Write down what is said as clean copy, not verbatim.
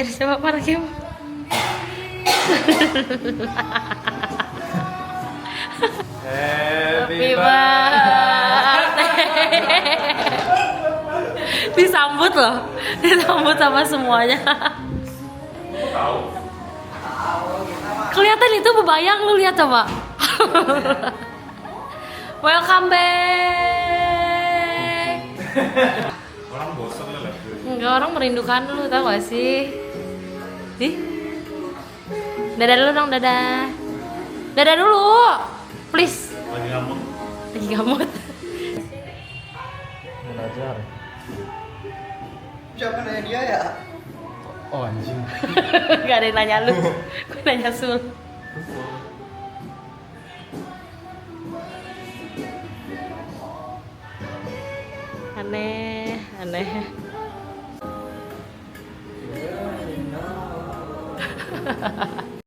Coba para Kim. Happy birthday. Disambut loh, disambut sama semuanya. Kelihatan itu bebayang, lu lihat coba. Welcome back. Orang bosan ya lah. Enggak, orang merindukan lu, tau gak sih? Ih. Dadah dulu dong, dadah. Dadah dulu. Please. Lagi ngamuk. Lagi gamut. Belajar. Siapa nanya dia ya? Oh anjing. Gak ada yang nanya lu. Gue nanya Sul. Aneh, aneh.